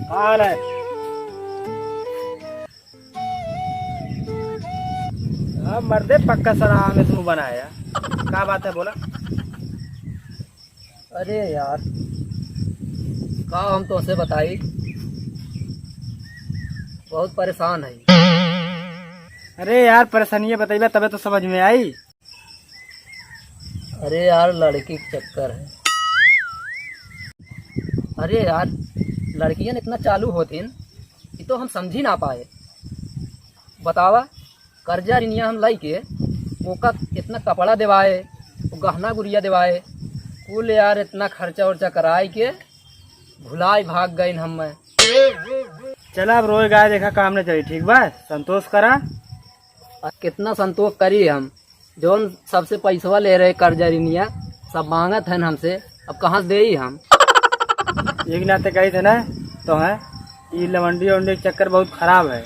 हाल है। अब मर्दे पक्का सराहा में तुम बनाया, क्या बात है बोला। अरे यार का हम तो उसे बताई, बहुत परेशान है। अरे यार परेशानी बताइए तबे तो समझ में आई। अरे यार लड़की के चक्कर है। अरे यार लड़कियां इतना चालू होतीन ये तो हम समझ ही ना पाए। बतावा कर्जा रिनिया हम लाई के ओका इतना कपड़ा दिवाए, गहना गुड़िया दिवाए, कुल यार इतना खर्चा उर्चा कराए के भुलाई भाग गए हम। चला अब रोए गाय देखा काम नहीं चली, ठीक बा संतोष करा। और कितना संतोष करी हम, जोन सबसे पैसवा ले रहे कर्जा रिनिया सब मांगत है हमसे, अब कहाँ से दे ही हम। एक नाते कही थे ना तो है ये लवंडी वंडी के चक्कर बहुत खराब है,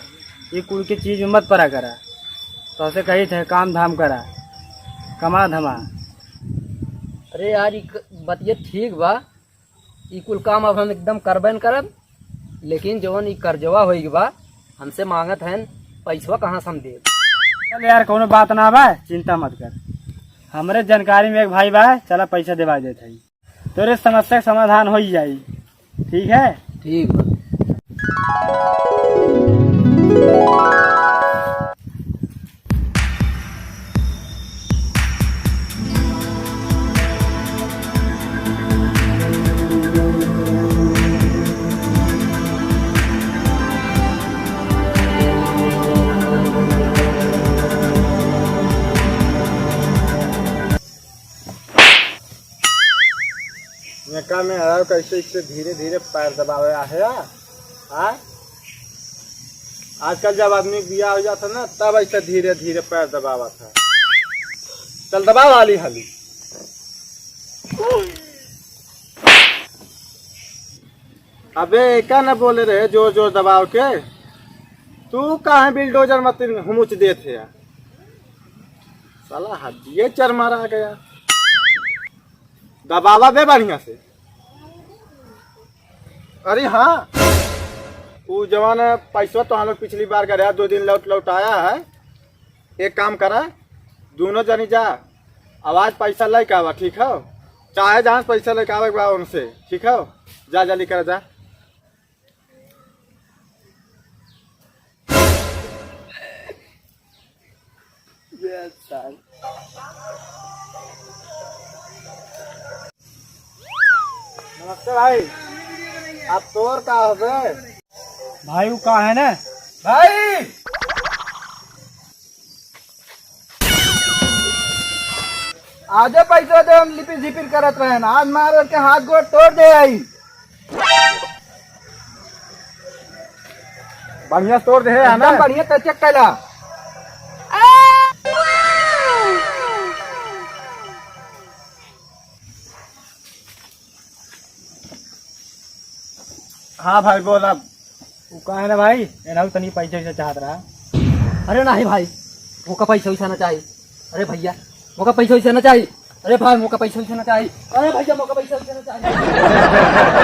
ये कुल की चीज में मत पड़ा करा। तो ऐसे कही थे काम धाम करा, कमा धमा। अरे यार बतिये ठीक बा, ई कुल काम अब हम एकदम करबे न करब, लेकिन जवन ई कर्जवा होई बा हमसे मांगत है पैसवा कहाँ से हम देब। चल यार कोनो बात ना बा, चिंता मत कर। हमरे जानकारी में एक भाई बा, चला पैसा दिवा देते है, तोरे समस्या का समाधान हो ही जाई। ठीक है ठीक बा। मैं में हरा कैसे इससे धीरे धीरे पैर दबावे है। आजकल जब आदमी बिया हो जाता ना तब ऐसे धीरे धीरे पैर दबावा था। चल दबाव हाली हाली। अबे क्या न बोले रहे जोर जोर दबाव के, तू कहाँ बिल्डोजर मत हुमुच दे थे यार, साला हड्डिये चर मारा गया। दबावा बे बढ़िया से। अरे हाँ वो जवान पैसा तो हम लोग पिछली बार गया 2 दिन लौट आया है। एक काम करा दोनों जनी जा आवाज पैसा लेके आवा, ठीक है, चाहे जहाँ पैसा लेके आवे बा उनसे, ठीक है, जा जल्दी कर जा। नमस्ते भाई, आप तोर का हो बे? भाई वो कहाँ है ना भाई? आजे पैसा दे, हम लिपि झिपिर करत रहे ना, आज मार के हाथ गोड़ तोड़ दे आई। बढ़िया तोड़ दे है ना, एकदम बढ़िया तचक कैला। हाँ भाई बोल। अब वो कहाँ है ना भाई? एना तनी पैसा वैसा चाहत रहा। अरे नहीं भाई मोका पैसा वैसा ना चाहिए। अरे भैया मोका पैसा वैसा ना चाहिए। अरे भाई मोका पैसा वैसा ना चाहिए। अरे भैया मोका पैसा वैसा ना चाहिए।